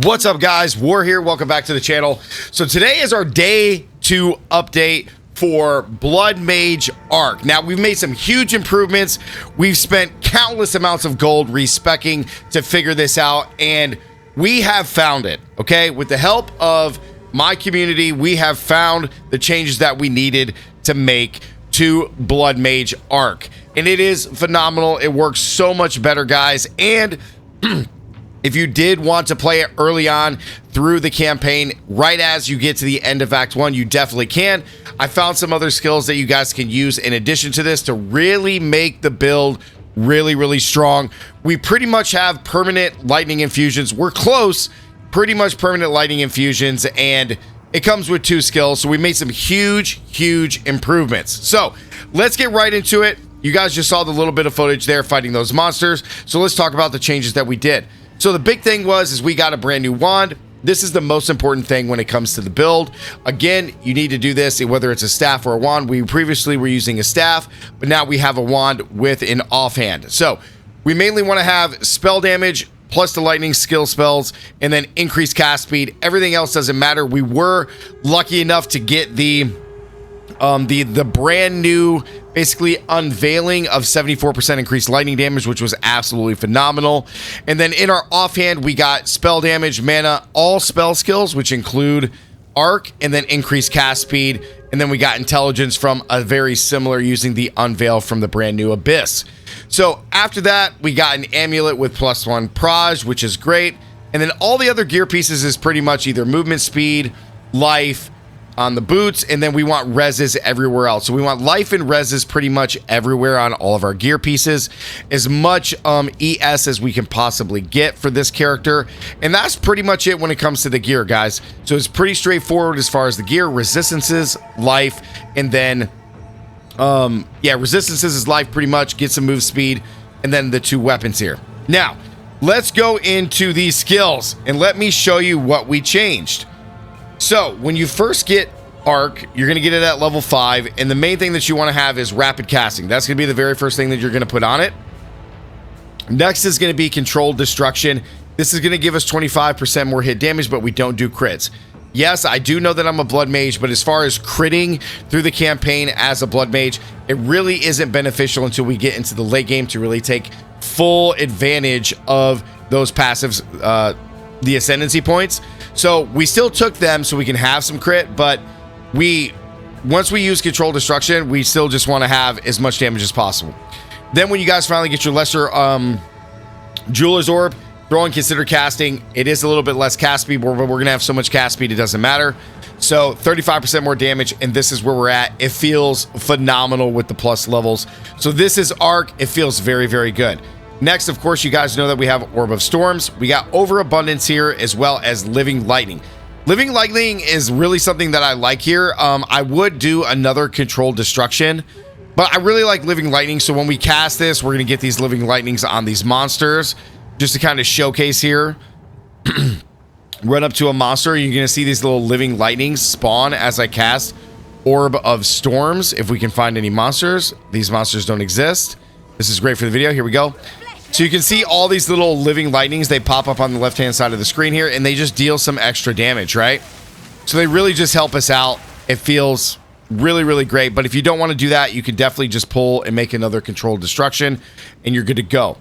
What's up, guys? War here. Welcome back to the channel. So today is our day 2 update for Blood Mage Arc. Now, we've made some huge improvements. We've spent countless amounts of gold respecing to figure this out, and we have found it, okay? With the help of my community, we have found the changes that we needed to make to Blood Mage Arc, and it is phenomenal. It works so much better, guys, and if you did want to play it early on through the campaign, right as you get to the end of Act 1, you definitely can. I found some other skills that you guys can use in addition to this to really make the build really strong. We pretty much have permanent lightning infusions. We're close, pretty much permanent lightning infusions, and it comes with 2 skills. So we made some huge improvements. So let's get right into it. You guys just saw the little bit of footage there fighting those monsters. So let's talk about the changes that we did. So the big thing is we got a brand new wand. This is the most important thing when it comes to the build. Again, you need to do this whether it's a staff or a wand. We previously were using a staff, but now we have a wand with an offhand. So we mainly want to have spell damage plus the lightning skill spells and then increased cast speed. Everything else doesn't matter. We were lucky enough to get the brand new basically unveiling of 74% increased lightning damage, which was absolutely phenomenal. And then in our offhand, we got spell damage, mana, all spell skills, which include arc, and then increased cast speed. And then we got intelligence from a very similar using the unveil from the brand new abyss. So after that, we got an amulet with +1 proj, which is great. And then all the other gear pieces is pretty much either movement speed, life, on the boots, and then we want reses everywhere else. So we want life and reses pretty much everywhere on all of our gear pieces. As much ES as we can possibly get for this character. And that's pretty much it when it comes to the gear, guys. So it's pretty straightforward as far as the gear. Resistances, life, and then resistances is life pretty much. Get some move speed, and then the 2 weapons here. Now, let's go into these skills, and let me show you what we changed. So when you first get arc, you're going to get it at level 5, and the main thing that you want to have is rapid casting. That's going to be the very first thing that you're going to put on it. Next is going to be controlled destruction. This is going to give us 25% more hit damage, but we don't do crits. Yes, I do know that I'm a blood mage, but as far as critting through the campaign as a blood mage, it really isn't beneficial until we get into the late game to really take full advantage of those passives, the ascendancy points. So we still took them so we can have some crit, but once we use control destruction, we still just want to have as much damage as possible. Then when you guys finally get your lesser jeweler's orb, throw in consider casting. It is a little bit less cast speed, but we're gonna have so much cast speed it doesn't matter. So 35% more damage, and this is where we're at. It feels phenomenal with the plus levels. So this is arc. It feels very good. Next, of course, you guys know that we have Orb of Storms. We got Overabundance here, as well as Living Lightning. Living Lightning is really something that I like here. I would do another Controlled Destruction, but I really like Living Lightning, so when we cast this, we're going to get these Living Lightnings on these monsters, just to kind of showcase here. Run up to a monster, you're going to see these little Living Lightnings spawn as I cast Orb of Storms, if we can find any monsters. These monsters don't exist. This is great for the video. Here we go. So you can see all these little living lightnings. They pop up on the left-hand side of the screen here, and they just deal some extra damage, right? So they really just help us out. It feels really great. But if you don't want to do that, you can definitely just pull and make another controlled destruction, and you're good to go.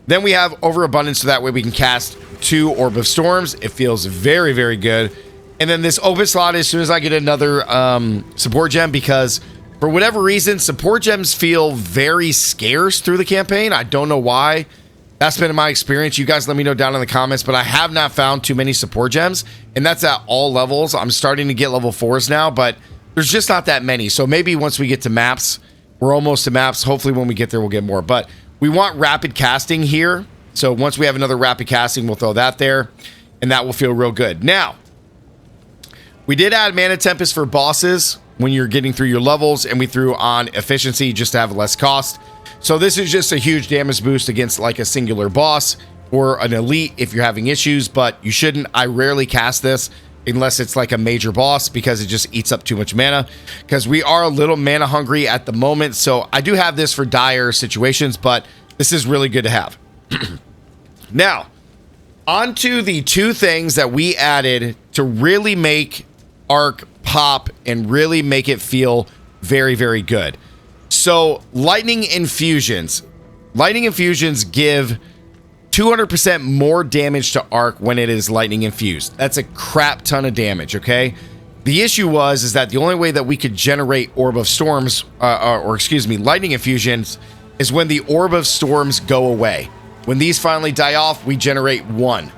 Then we have Overabundance, so that way we can cast 2 Orb of Storms. It feels very good. And then this open slot, as soon as I get another support gem, because for whatever reason, support gems feel very scarce through the campaign. I don't know why. That's been my experience. You guys let me know down in the comments, but I have not found too many support gems, and that's at all levels. I'm starting to get level 4s now, but there's just not that many. So maybe once we get to maps, we're almost to maps. Hopefully when we get there, we'll get more. But we want rapid casting here. So once we have another rapid casting, we'll throw that there, and that will feel real good. Now, we did add Mana Tempest for bosses when you're getting through your levels, and we threw on efficiency just to have less cost. So this is just a huge damage boost against like a singular boss or an elite if you're having issues, but you shouldn't. I rarely cast this unless it's like a major boss because it just eats up too much mana, because we are a little mana hungry at the moment. So I do have this for dire situations, but this is really good to have. Now, onto the two things that we added to really make Arc pop and really make it feel very, very good. So lightning infusions. Lightning infusions give 200% more damage to Arc when it is lightning infused. That's a crap ton of damage, okay? The issue is that the only way that we could generate Orb of Storms, lightning infusions, is when the Orb of Storms go away. When these finally die off, we generate one.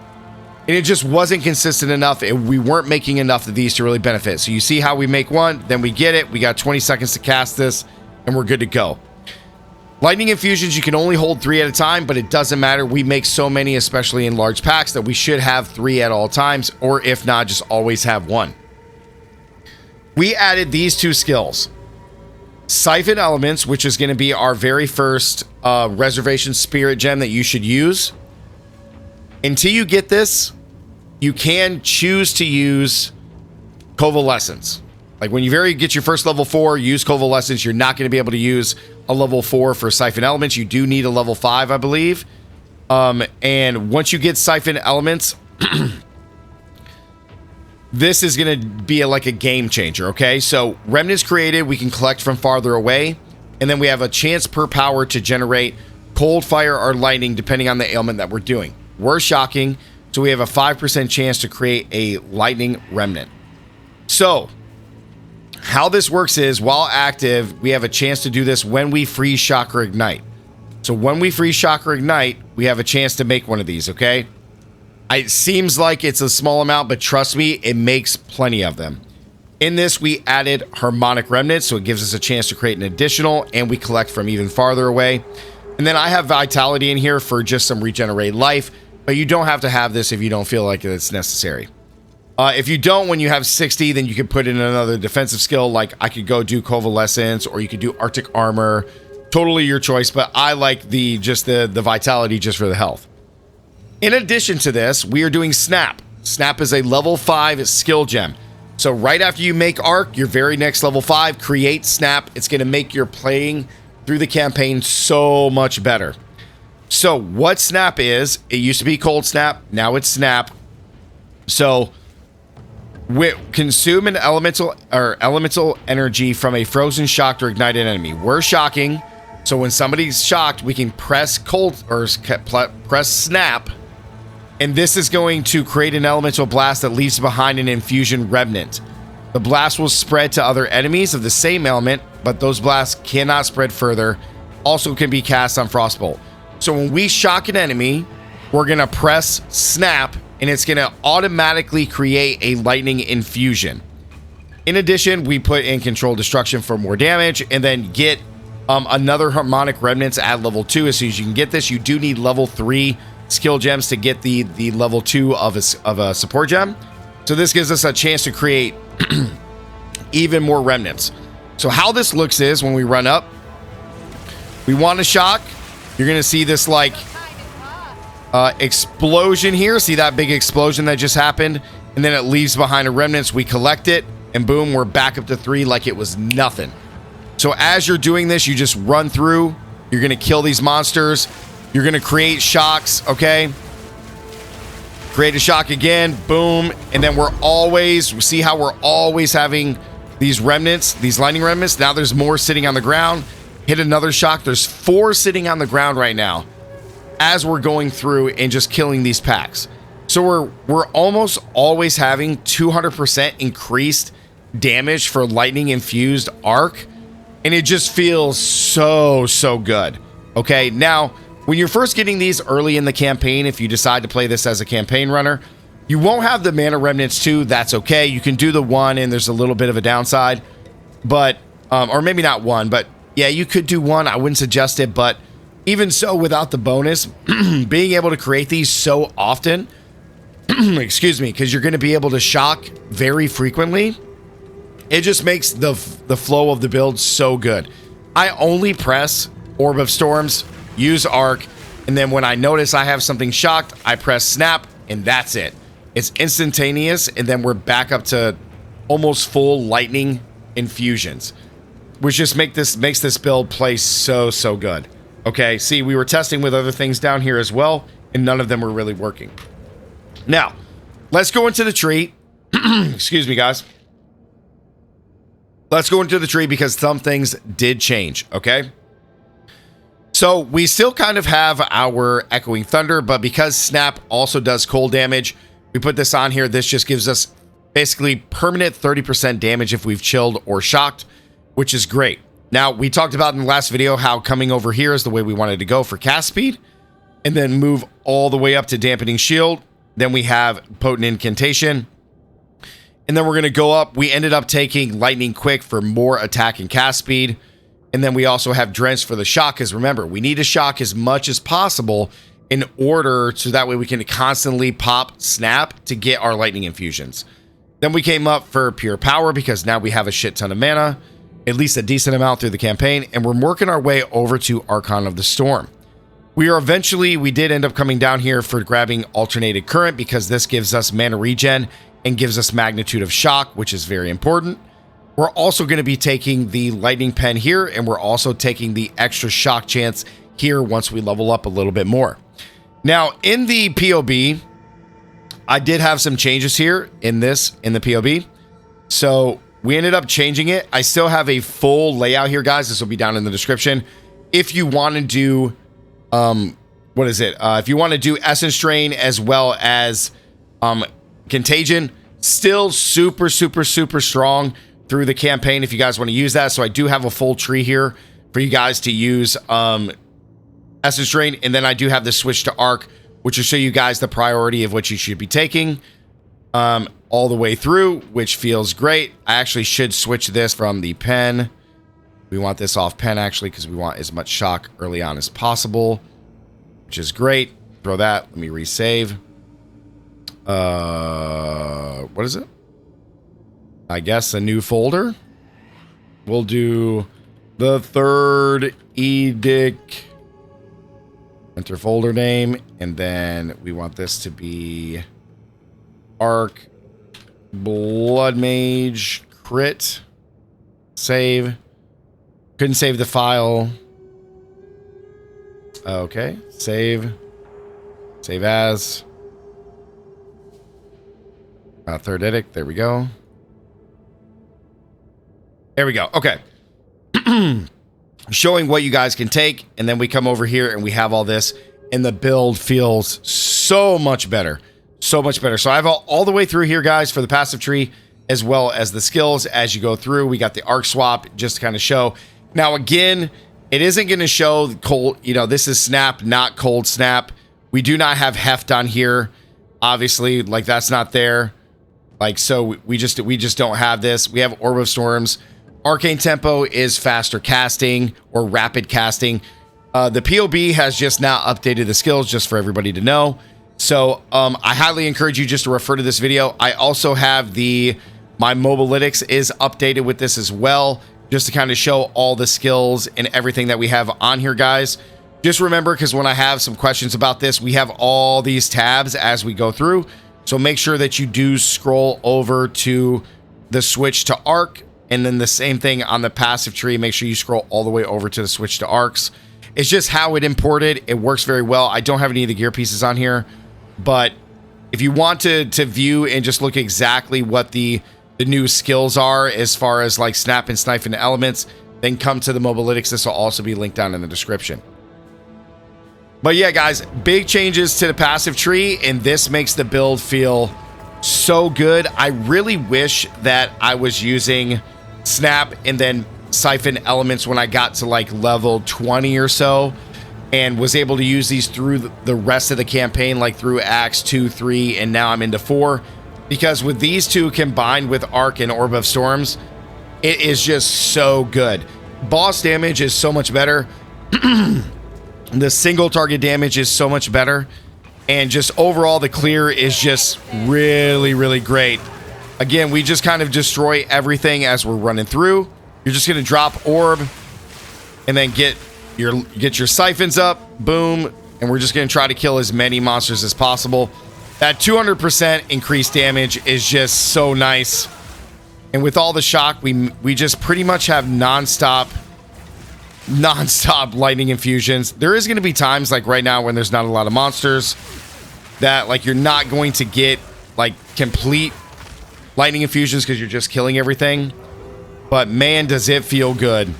And it just wasn't consistent enough, and we weren't making enough of these to really benefit. So you see how we make one, then we get it, we got 20 seconds to cast this, and we're good to go. Lightning infusions, you can only hold 3 at a time, but it doesn't matter. We make so many, especially in large packs, that we should have 3 at all times, or if not, just always have 1. We added these 2 skills. Siphon Elements, which is going to be our very first Reservation Spirit gem that you should use. Until you get this, you can choose to use Convalescence. Like when you get your first level 4, use Convalescence. You're not going to be able to use a level 4 for Siphon Elements. You do need a level 5, I believe. And once you get Siphon Elements, this is going to be like a game changer, okay? So Remnants created, we can collect from farther away. And then we have a chance per power to generate cold, fire, or lightning, depending on the ailment that we're doing. We're shocking, so we have a 5% chance to create a lightning remnant. So how this works is, while active, we have a chance to do this when we freeze, shock, or ignite. So when we freeze, shock, or ignite, we have a chance to make one of these, okay? It seems like it's a small amount, but trust me, it makes plenty of them. In this, we added harmonic remnants, so it gives us a chance to create an additional, and we collect from even farther away. And then I have vitality in here for just some regenerated life, but you don't have to have this if you don't feel like it's necessary. If you don't, when you have 60, then you can put in another defensive skill, like I could go do Convalescence, or you could do Arctic Armor. Totally your choice, but I like the vitality just for the health. In addition to this, we are doing Snap. Snap is a level 5 skill gem. So right after you make Arc, your very next level 5, create Snap. It's going to make your playing through the campaign so much better. So what Snap is, it used to be Cold Snap, now it's Snap. So we consume an elemental energy from a frozen, shocked, or ignited enemy. We're shocking, so when somebody's shocked, we can press cold or press Snap, and this is going to create an elemental blast that leaves behind an infusion remnant. The blast will spread to other enemies of the same element, but those blasts cannot spread further. Also can be cast on Frostbolt. So when we shock an enemy, we're going to press Snap, and it's going to automatically create a lightning infusion. In addition, we put in Control Destruction for more damage, and then get another Harmonic Remnants at level 2. As soon as you can get this, you do need level 3 skill gems to get the level 2 of a support gem. So this gives us a chance to create even more remnants. So how this looks is, when we run up, we want to shock. You're going to see this like explosion here. See that big explosion that just happened? And then it leaves behind a remnants. We collect it, and boom, we're back up to 3 like it was nothing. So as you're doing this, you just run through. You're going to kill these monsters. You're going to create shocks, okay? Create a shock again, boom. And then see how we're always having these remnants, these lightning remnants. Now there's more sitting on the ground. Hit another shock. There's 4 sitting on the ground right now as we're going through and just killing these packs. So we're almost always having 200% increased damage for lightning infused Arc, and it just feels so good. Okay, now when you're first getting these early in the campaign, if you decide to play this as a campaign runner, you won't have the mana remnants 2. That's okay. You can do the 1, and there's a little bit of a downside, but or maybe not 1, but yeah, you could do 1. I wouldn't suggest it, but even so, without the bonus, being able to create these so often, excuse me, because you're going to be able to shock very frequently, it just makes the flow of the build so good. I only press Orb of Storms, use Arc, and then when I notice I have something shocked, I press Snap, and that's it. It's instantaneous, and then we're back up to almost full lightning infusions, which just makes this build play so good. Okay, see, we were testing with other things down here as well, and none of them were really working. Now, let's go into the tree. Excuse me, guys. Let's go into the tree because some things did change, okay? So we still kind of have our Echoing Thunder, but because Snap also does cold damage, we put this on here. This just gives us basically permanent 30% damage if we've chilled or shocked, which is great. Now, we talked about in the last video how coming over here is the way we wanted to go for cast speed, and then move all the way up to Dampening Shield. Then we have Potent Incantation, and then we're going to go up. We ended up taking Lightning Quick for more attack and cast speed. And then we also have Drench for the shock, because remember, we need to shock as much as possible in order so that way we can constantly pop Snap to get our lightning infusions. Then we came up for Pure Power because now we have a shit ton of mana, at least a decent amount through the campaign, and we're working our way over to Archon of the Storm. We did end up coming down here for grabbing Alternated Current because this gives us mana regen and gives us Magnitude of Shock, which is very important. We're also going to be taking the Lightning Pen here, and we're also taking the extra shock chance here once we level up a little bit more. Now, in the POB, I did have some changes here in the POB. So we ended up changing it. I still have a full layout here, guys. This will be down in the description. If you want to do, if you want to do Essence Drain as well as Contagion, still super, super, super strong through the campaign if you guys want to use that. So I do have a full tree here for you guys to use Essence Drain, and then I do have the switch to Arc, which will show you guys the priority of what you should be taking all the way through, which feels great. I actually should switch this from the pen. We want this off pen actually because we want as much shock early on as possible, which is great. Throw that. Let me resave. What is it? I guess a new folder. We'll do the Third Edict. Enter folder name, and then we want this to be Arc Blood Mage Crit. Save. Couldn't save the file. Okay. Save. Save as. Third Edict. There we go. There we go. Okay. Showing what you guys can take, and then we come over here and we have all this, and the build feels so much better. So much better. So I have all the way through here, guys, for the passive tree, as well as the skills as you go through. We got the arc swap just to kind of show. Now, again, it isn't going to show cold, this is snap, not cold snap. We do not have heft on here. Obviously, like that's not there. Like, so we just don't have this. We have Orb of Storms. Arcane Tempo is faster casting or rapid casting. The POB has just now updated the skills just for everybody to know. So I highly encourage you just to refer to this video. I also have my Mobalytics is updated with this as well, just to kind of show all the skills and everything that we have on here, guys. Just remember, because when I have some questions about this, we have all these tabs as we go through. So make sure that you do scroll over to the switch to arc, and then the same thing on the passive tree. Make sure you scroll all the way over to the switch to arcs. It's just how it imported. It works very well. I don't have any of the gear pieces on here, but if you want to view and just look exactly what the new skills are as far as like snap and snipe into elements, then come to the Mobalytics. This will also be linked down in the description. But yeah, guys, big changes to the passive tree, and this makes the build feel so good. I really wish that I was using snap and then siphon elements when I got to like level 20 or so, and was able to use these through the rest of the campaign, like through Acts 2, 3, and now I'm into 4. Because with these two combined with Arc and Orb of Storms, it is just so good. Boss damage is so much better. The single target damage is so much better. And just overall, the clear is just really, really great. Again, we just kind of destroy everything as we're running through. You're just going to drop orb and then get your siphons up. Boom. And we're just going to try to kill as many monsters as possible. That 200% increased damage is just so nice. And with all the shock, we just pretty much have non-stop lightning infusions. There is going to be times like right now when there's not a lot of monsters that like you're not going to get like complete lightning infusions because you're just killing everything. But man, does it feel good.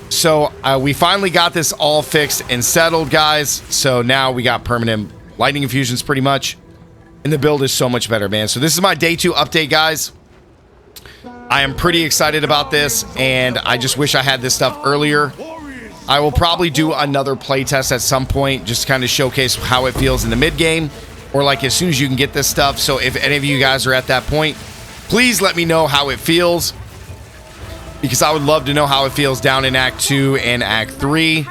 So we finally got this all fixed and settled, guys. So now we got permanent lightning infusions pretty much. And the build is so much better, man. So this is my day 2 update, guys. I am pretty excited about this, and I just wish I had this stuff earlier. I will probably do another playtest at some point, just to kind of showcase how it feels in the mid game, or like as soon as you can get this stuff. So if any of you guys are at that point, please let me know how it feels, because I would love to know how it feels down in Act 2 and Act 3.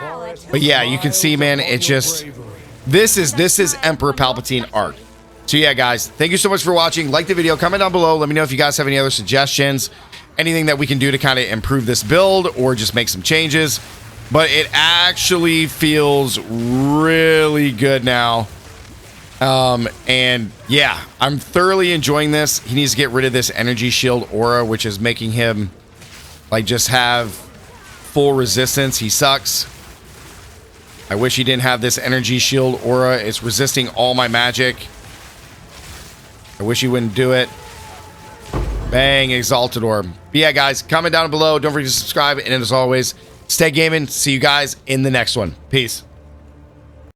But yeah, you can see, man, it just, this is Emperor Palpatine art. So yeah, guys, thank you so much for watching. Like the video, comment down below. Let me know if you guys have any other suggestions, anything that we can do to kind of improve this build or just make some changes. But it actually feels really good now. And yeah, I'm thoroughly enjoying this. He needs to get rid of this energy shield aura, which is making him like just have full resistance. He sucks. I wish he didn't have this energy shield aura. It's resisting all my magic. I wish he wouldn't do it. Bang, Exalted Orb. But yeah, guys, comment down below. Don't forget to subscribe. And as always, stay gaming. See you guys in the next one. Peace.